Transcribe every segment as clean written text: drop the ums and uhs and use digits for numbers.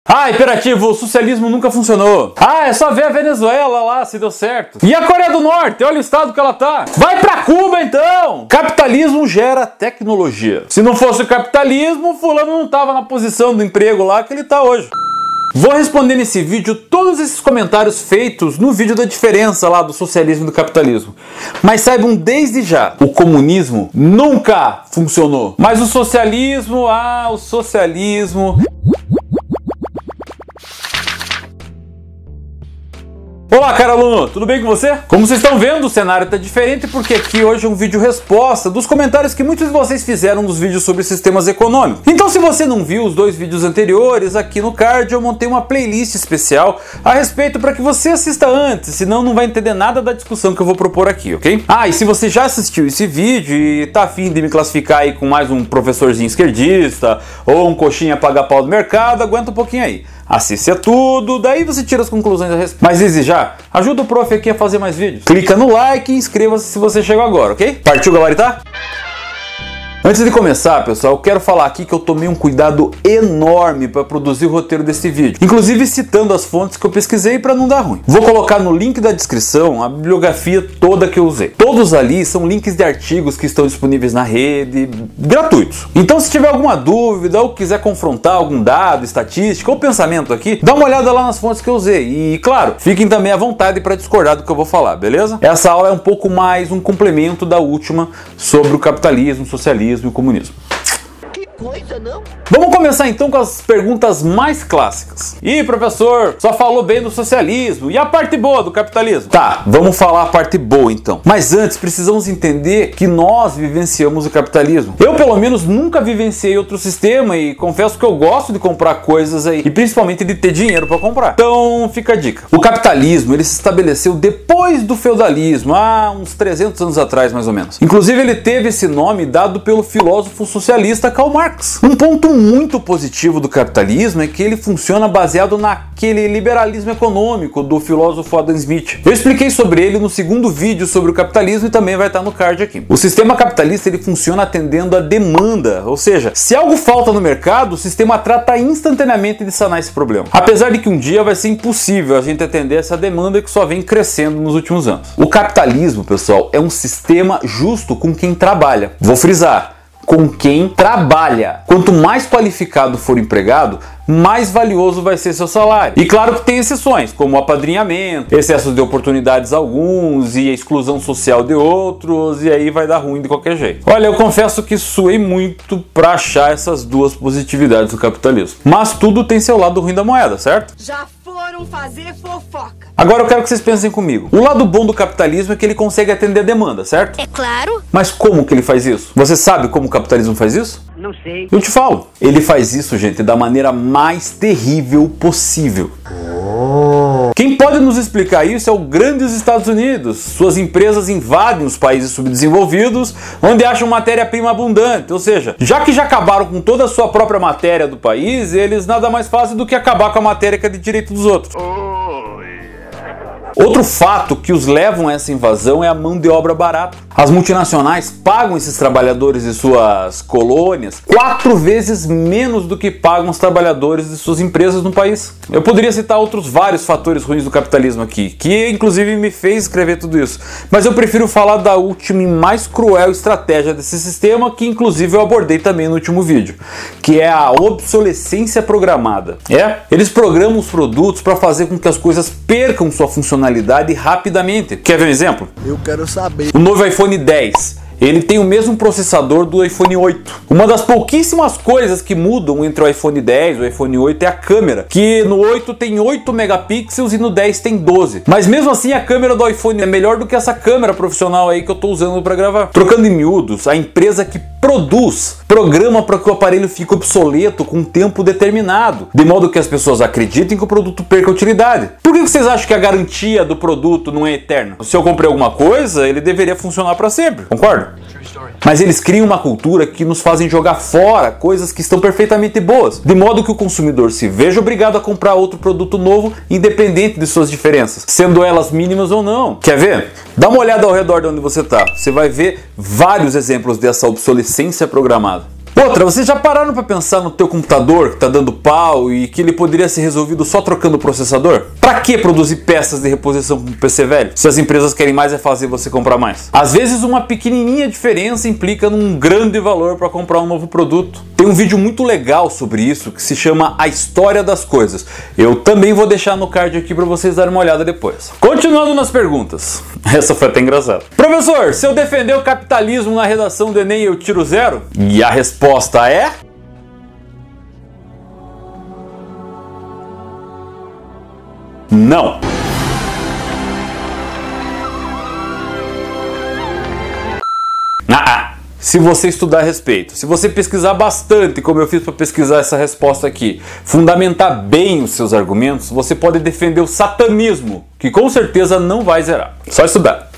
Ah, imperativo, o socialismo nunca funcionou. Ah, é só ver a Venezuela lá se deu certo. E a Coreia do Norte, olha o estado que ela tá. Vai pra Cuba então! Capitalismo gera tecnologia. Se não fosse o capitalismo, o fulano não tava na posição do emprego lá que ele tá hoje. Vou responder nesse vídeo todos esses comentários feitos no vídeo da diferença lá do socialismo e do capitalismo. Mas saibam desde já, o comunismo nunca funcionou. Mas o socialismo, o socialismo... Olá, caro aluno, tudo bem com você? Como vocês estão vendo, o cenário está diferente porque aqui hoje é um vídeo resposta dos comentários que muitos de vocês fizeram nos vídeos sobre sistemas econômicos. Então, se você não viu os dois vídeos anteriores, aqui no card eu montei uma playlist especial a respeito para que você assista antes, senão não vai entender nada da discussão que eu vou propor aqui, ok? E se você já assistiu esse vídeo e tá afim de me classificar aí com mais um professorzinho esquerdista ou um coxinha paga-pau do mercado, aguenta um pouquinho aí. Assista tudo, daí você tira as conclusões a respeito. Mas desde já, ajuda o prof aqui a fazer mais vídeos. Clica no like e inscreva-se se você chegou agora, ok? Partiu, gabarita? Antes de começar, pessoal, eu quero falar aqui que eu tomei um cuidado enorme para produzir o roteiro desse vídeo, inclusive citando as fontes que eu pesquisei para não dar ruim. Vou colocar no link da descrição a bibliografia toda que eu usei. Todos ali são links de artigos que estão disponíveis na rede, gratuitos. Então, se tiver alguma dúvida ou quiser confrontar algum dado, estatística ou pensamento aqui, dá uma olhada lá nas fontes que eu usei. E, claro, fiquem também à vontade para discordar do que eu vou falar, beleza? Essa aula é um pouco mais um complemento da última sobre o capitalismo, socialismo e o comunismo. Que coisa, não? Vamos começar então com as perguntas mais clássicas. Ih, professor, só falou bem do socialismo. E a parte boa do capitalismo? Tá, vamos falar a parte boa então. Mas antes, precisamos entender que nós vivenciamos o capitalismo. Eu, pelo menos, nunca vivenciei outro sistema e confesso que eu gosto de comprar coisas aí. E principalmente de ter dinheiro para comprar. Então, fica a dica. O capitalismo, ele se estabeleceu depois do feudalismo, há uns 300 anos atrás, mais ou menos. Inclusive, ele teve esse nome dado pelo filósofo socialista Karl Marx. Um ponto muito positivo do capitalismo é que ele funciona baseado naquele liberalismo econômico do filósofo Adam Smith. Eu expliquei sobre ele no segundo vídeo sobre o capitalismo e também vai estar no card aqui. O sistema capitalista ele funciona atendendo à demanda, ou seja, se algo falta no mercado, o sistema trata instantaneamente de sanar esse problema. Apesar de que um dia vai ser impossível a gente atender essa demanda que só vem crescendo nos últimos anos. O capitalismo, pessoal, é um sistema justo com quem trabalha. Vou frisar. Com quem trabalha. Quanto mais qualificado for o empregado, mais valioso vai ser seu salário. E claro que tem exceções, como o apadrinhamento, excesso de oportunidades alguns e a exclusão social de outros, e aí vai dar ruim de qualquer jeito. Olha, eu confesso que suei muito para achar essas duas positividades do capitalismo. Mas tudo tem seu lado ruim da moeda, certo? Já foram fazer fofoca. Agora eu quero que vocês pensem comigo. O lado bom do capitalismo é que ele consegue atender a demanda, certo? É claro. Mas como que ele faz isso? Você sabe como o capitalismo faz isso? Não sei. Eu te falo. Ele faz isso, gente, da maneira mais terrível possível. Quem pode nos explicar isso é o grande Estados Unidos. Suas empresas invadem os países subdesenvolvidos, onde acham matéria-prima abundante. Ou seja, já que já acabaram com toda a sua própria matéria do país, eles nada mais fazem do que acabar com a matéria que é de direito dos outros. Outro fato que os levam a essa invasão é a mão de obra barata. As multinacionais pagam esses trabalhadores de suas colônias 4 vezes menos do que pagam os trabalhadores de suas empresas no país. Eu poderia citar outros vários fatores ruins do capitalismo aqui, que inclusive me fez escrever tudo isso. Mas eu prefiro falar da última e mais cruel estratégia desse sistema, que inclusive eu abordei também no último vídeo, que é a obsolescência programada. Eles programam os produtos para fazer com que as coisas percam sua funcionalidade rapidamente. Quer ver um exemplo? Eu quero saber. O novo iPhone 10. Ele tem o mesmo processador do iPhone 8. Uma das pouquíssimas coisas que mudam entre o iPhone 10 e o iPhone 8 é a câmera, que no 8 tem 8 megapixels e no 10 tem 12. Mas mesmo assim a câmera do iPhone é melhor do que essa câmera profissional aí que eu tô usando para gravar. Trocando em miúdos, a empresa que produz programa para que o aparelho fique obsoleto com um tempo determinado, de modo que as pessoas acreditem que o produto perca utilidade. Por que vocês acham que a garantia do produto não é eterna? Se eu comprei alguma coisa, ele deveria funcionar para sempre, concorda? Mas eles criam uma cultura que nos fazem jogar fora coisas que estão perfeitamente boas, de modo que o consumidor se veja obrigado a comprar outro produto novo, independente de suas diferenças, sendo elas mínimas ou não. Quer ver? Dá uma olhada ao redor de onde você está. Você vai ver vários exemplos dessa obsolescência programada. Outra, vocês já pararam para pensar no teu computador que tá dando pau e que ele poderia ser resolvido só trocando o processador? Pra que produzir peças de reposição com um PC velho, se as empresas querem mais é fazer você comprar mais? Às vezes uma pequenininha diferença implica num grande valor para comprar um novo produto. Tem um vídeo muito legal sobre isso que se chama A História das Coisas. Eu também vou deixar no card aqui para vocês darem uma olhada depois. Continuando nas perguntas. Essa foi até engraçada. Professor, se eu defender o capitalismo na redação do Enem eu tiro 0? E a resposta é... não. Se você estudar a respeito, se você pesquisar bastante, como eu fiz para pesquisar essa resposta aqui, fundamentar bem os seus argumentos, você pode defender o satanismo, que com certeza não vai zerar. Só estudar.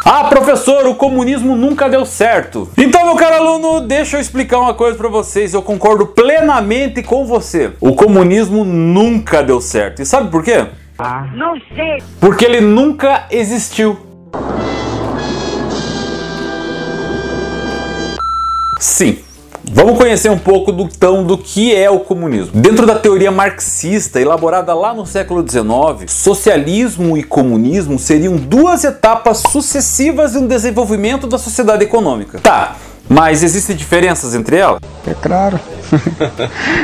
Ah, professor, o comunismo nunca deu certo. Então, meu caro aluno, deixa eu explicar uma coisa para vocês. Eu concordo plenamente com você. O comunismo nunca deu certo. E sabe por quê? Não sei. Porque ele nunca existiu. Sim. Vamos conhecer um pouco do que é o comunismo. Dentro da teoria marxista, elaborada lá no século XIX, socialismo e comunismo seriam duas etapas sucessivas no desenvolvimento da sociedade econômica. Tá, mas existem diferenças entre elas? É claro.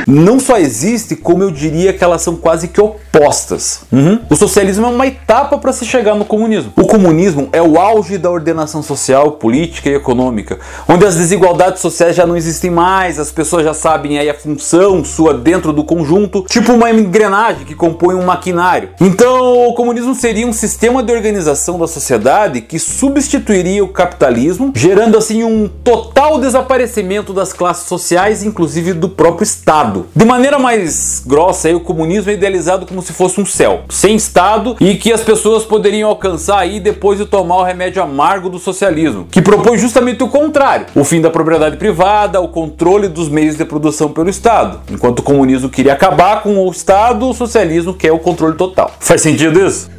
Não só existe, como eu diria que elas são quase que opostas. O socialismo é uma etapa para se chegar no comunismo. O comunismo é o auge da ordenação social, política e econômica, onde as desigualdades sociais já não existem mais, as pessoas já sabem aí a função sua dentro do conjunto, tipo uma engrenagem que compõe um maquinário. Então o comunismo seria um sistema de organização da sociedade que substituiria o capitalismo, gerando assim um total desaparecimento das classes sociais, inclusive do próprio Estado. De maneira mais grossa, aí, o comunismo é idealizado como se fosse um céu, sem Estado, e que as pessoas poderiam alcançar aí depois de tomar o remédio amargo do socialismo, que propõe justamente o contrário, o fim da propriedade privada, o controle dos meios de produção pelo Estado. Enquanto o comunismo queria acabar com o Estado, o socialismo quer o controle total. Faz sentido isso?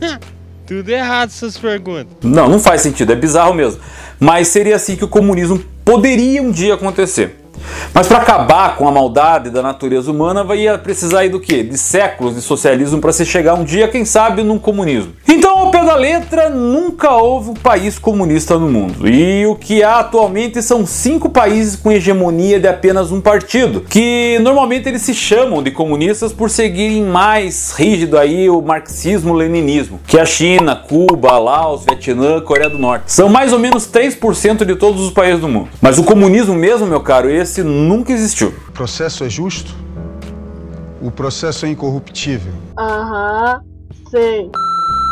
Tudo errado essas perguntas. Não, não faz sentido, é bizarro mesmo. Mas seria assim que o comunismo poderia um dia acontecer. Mas para acabar com a maldade da natureza humana, ia precisar aí do quê? De séculos de socialismo para se chegar um dia, quem sabe, num comunismo. Então, ao pé da letra, nunca houve um país comunista no mundo. E o que há atualmente são 5 países com hegemonia de apenas um partido, que normalmente eles se chamam de comunistas por seguirem mais rígido aí o marxismo-leninismo, que é a China, Cuba, Laos, Vietnã, Coreia do Norte. São mais ou menos 3% de todos os países do mundo. Mas o comunismo mesmo, meu caro, esse nunca existiu. O processo é justo? O processo é incorruptível? Sei.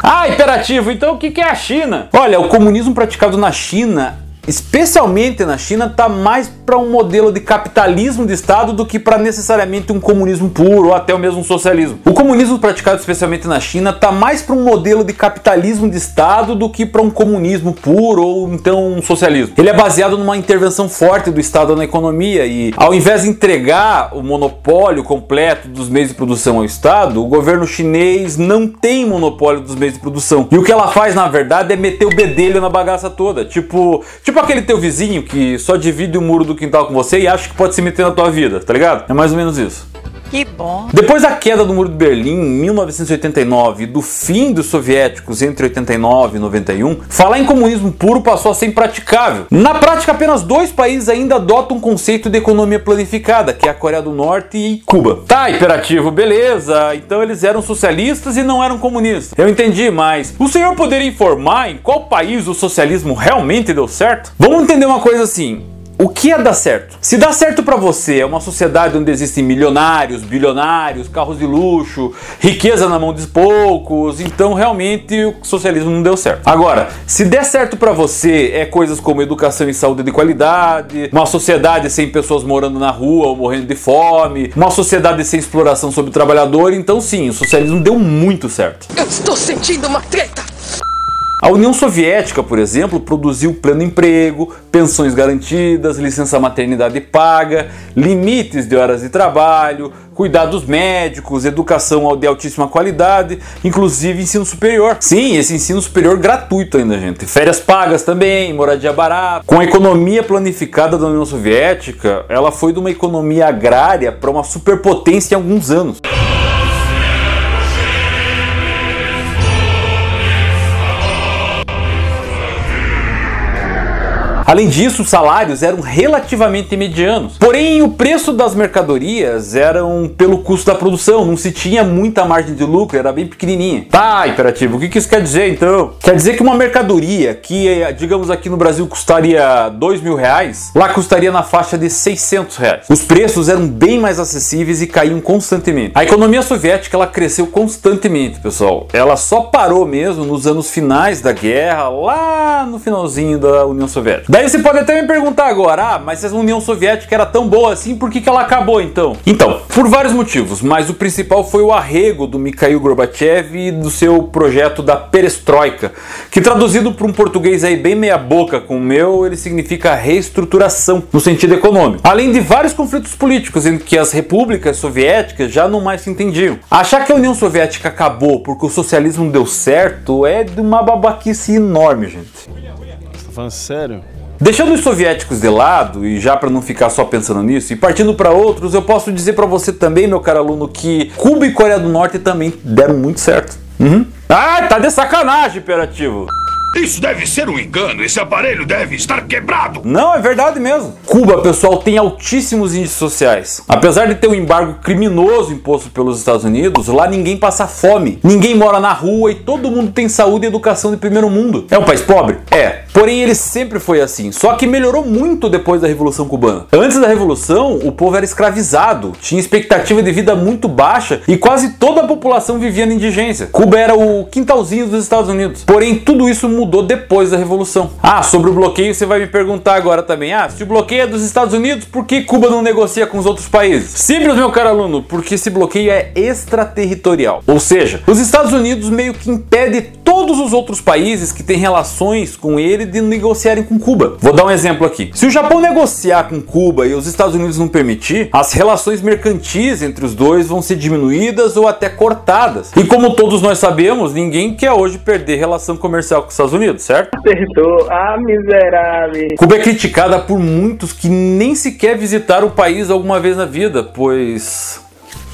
Ah, imperativo, então o que é a China? Olha, o comunismo praticado na China, especialmente na China, está mais para um modelo de capitalismo de Estado do que para necessariamente um comunismo puro ou até mesmo um socialismo. O comunismo praticado especialmente na China está mais para um modelo de capitalismo de Estado do que para um comunismo puro ou então um socialismo. Ele é baseado numa intervenção forte do Estado na economia e, ao invés de entregar o monopólio completo dos meios de produção ao Estado, o governo chinês não tem monopólio dos meios de produção. E o que ela faz, na verdade, é meter o bedelho na bagaça toda. Tipo aquele teu vizinho que só divide o muro do quintal com você e acha que pode se meter na tua vida, tá ligado? É mais ou menos isso. Que bom. Depois da queda do Muro de Berlim em 1989 e do fim dos soviéticos entre 89 e 91, falar em comunismo puro passou a ser impraticável. Na prática, apenas 2 países ainda adotam um conceito de economia planificada, que é a Coreia do Norte e Cuba. Tá, imperativo, beleza. Então eles eram socialistas e não eram comunistas. Eu entendi, mas o senhor poderia informar em qual país o socialismo realmente deu certo? Vamos entender uma coisa assim. O que é dar certo? Se dá certo pra você é uma sociedade onde existem milionários, bilionários, carros de luxo, riqueza na mão de poucos, então realmente o socialismo não deu certo. Agora, se der certo pra você é coisas como educação e saúde de qualidade, uma sociedade sem pessoas morando na rua ou morrendo de fome, uma sociedade sem exploração sobre o trabalhador, então sim, o socialismo deu muito certo. Eu estou sentindo uma treta. A União Soviética, por exemplo, produziu pleno emprego, pensões garantidas, licença maternidade paga, limites de horas de trabalho, cuidados médicos, educação de altíssima qualidade, inclusive ensino superior. Sim, esse ensino superior gratuito ainda, gente. Férias pagas também, moradia barata. Com a economia planificada da União Soviética, ela foi de uma economia agrária para uma superpotência em alguns anos. Além disso, os salários eram relativamente medianos. Porém, o preço das mercadorias eram pelo custo da produção, não se tinha muita margem de lucro, era bem pequenininha. Tá, Imperativo, o que isso quer dizer então? Quer dizer que uma mercadoria que, digamos aqui no Brasil, custaria R$2.000, lá custaria na faixa de R$600. Os preços eram bem mais acessíveis e caíam constantemente. A economia soviética, ela cresceu constantemente, pessoal. Ela só parou mesmo nos anos finais da guerra, lá no finalzinho da União Soviética. Daí você pode até me perguntar agora, mas se a União Soviética era tão boa assim, por que ela acabou então? Então, por vários motivos, mas o principal foi o arrego do Mikhail Gorbachev e do seu projeto da perestroika, que traduzido para um português aí bem meia boca com o meu, ele significa reestruturação no sentido econômico. Além de vários conflitos políticos em que as repúblicas soviéticas já não mais se entendiam. Achar que a União Soviética acabou porque o socialismo deu certo é de uma babaquice enorme, gente. Você tá falando sério? Deixando os soviéticos de lado, e já para não ficar só pensando nisso, e partindo para outros, eu posso dizer para você também, meu caro aluno, que Cuba e Coreia do Norte também deram muito certo. Ah, tá de sacanagem, Imperativo! Isso deve ser um engano, esse aparelho deve estar quebrado. Não, é verdade mesmo. Cuba, pessoal, tem altíssimos índices sociais. Apesar de ter um embargo criminoso imposto pelos Estados Unidos, lá ninguém passa fome, ninguém mora na rua e todo mundo tem saúde e educação de primeiro mundo. É um país pobre? É. Porém, ele sempre foi assim, só que melhorou muito depois da Revolução Cubana. Antes da Revolução, o povo era escravizado, tinha expectativa de vida muito baixa e quase toda a população vivia na indigência. Cuba era o quintalzinho dos Estados Unidos. Porém, tudo isso mudou depois da Revolução. Ah, sobre o bloqueio você vai me perguntar agora também. Ah, se o bloqueio é dos Estados Unidos, por que Cuba não negocia com os outros países? Simples, meu caro aluno, porque esse bloqueio é extraterritorial. Ou seja, os Estados Unidos meio que impede todos os outros países que têm relações com ele de negociarem com Cuba. Vou dar um exemplo aqui. Se o Japão negociar com Cuba e os Estados Unidos não permitir, as relações mercantis entre os dois vão ser diminuídas ou até cortadas. E como todos nós sabemos, ninguém quer hoje perder relação comercial com os Estados Unidos, certo? Acertou. Ah, miserável. Cuba é criticada por muitos que nem sequer visitaram o país alguma vez na vida, pois...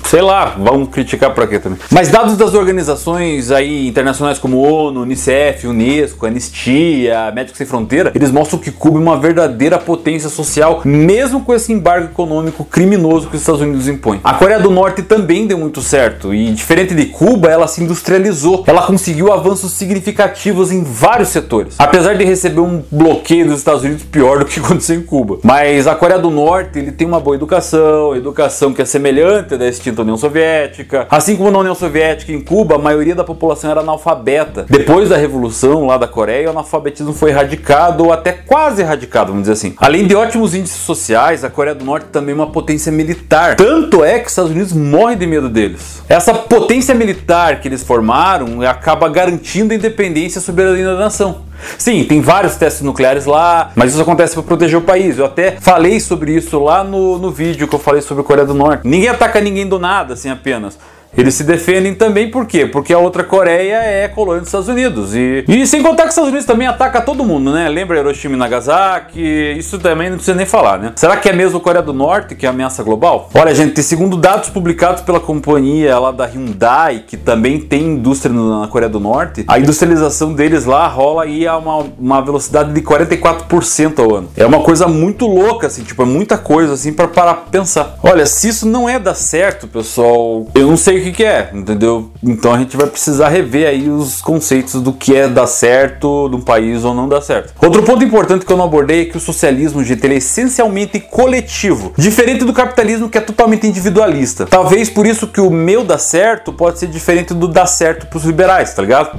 sei lá, vamos criticar pra quê também. Mas dados das organizações aí internacionais como ONU, Unicef, Unesco, Anistia, Médicos Sem Fronteira, eles mostram que Cuba é uma verdadeira potência social, mesmo com esse embargo econômico criminoso que os Estados Unidos impõem. A Coreia do Norte também deu muito certo e, diferente de Cuba, ela se industrializou. Ela conseguiu avanços significativos em vários setores, apesar de receber um bloqueio dos Estados Unidos pior do que aconteceu em Cuba. Mas a Coreia do Norte, ele tem uma boa educação que é semelhante da extinta União Soviética. Assim como na União Soviética, em Cuba, a maioria da população era analfabeta. Depois da Revolução lá da Coreia, o analfabetismo foi erradicado ou até quase erradicado, vamos dizer assim. Além de ótimos índices sociais, a Coreia do Norte também é uma potência militar. Tanto é que os Estados Unidos morrem de medo deles. Essa potência militar que eles formaram acaba garantindo a independência e a soberania da nação. Sim, tem vários testes nucleares lá, mas isso acontece para proteger o país. Eu até falei sobre isso lá no vídeo que eu falei sobre a Coreia do Norte. Ninguém ataca ninguém do nada, assim, apenas. Eles se defendem também por quê? Porque a outra Coreia é colônia dos Estados Unidos. E sem contar que os Estados Unidos também ataca todo mundo, né? Lembra Hiroshima e Nagasaki? Isso também não precisa nem falar, né? Será que é mesmo a Coreia do Norte que é a ameaça global? Olha, gente, segundo dados publicados pela companhia lá da Hyundai, que também tem indústria na Coreia do Norte, a industrialização deles lá rola aí a uma velocidade de 44% ao ano. É uma coisa muito louca, assim, tipo, é muita coisa, assim, para parar pra pensar. Olha, se isso não é dar certo, pessoal, eu não sei o que é, entendeu? Então a gente vai precisar rever aí os conceitos do que é dar certo num país ou não dar certo. Outro ponto importante que eu não abordei é que o socialismo, gente, ele é essencialmente coletivo, diferente do capitalismo que é totalmente individualista. Talvez por isso que o meu dar certo pode ser diferente do dar certo pros liberais, tá ligado?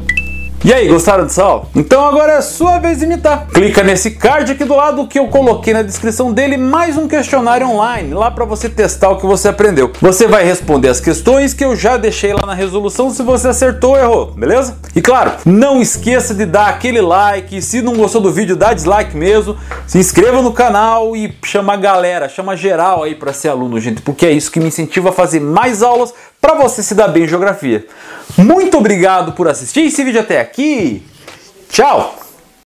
E aí, gostaram dessa aula? Então agora é sua vez de imitar. Clica nesse card aqui do lado que eu coloquei na descrição dele, mais um questionário online, lá para você testar o que você aprendeu. Você vai responder as questões que eu já deixei lá na resolução, se você acertou ou errou, beleza? E claro, não esqueça de dar aquele like, se não gostou do vídeo, dá dislike mesmo, se inscreva no canal e chama a galera, chama geral aí para ser aluno, gente, porque é isso que me incentiva a fazer mais aulas para você se dar bem em geografia. Muito obrigado por assistir esse vídeo até aqui. Tchau!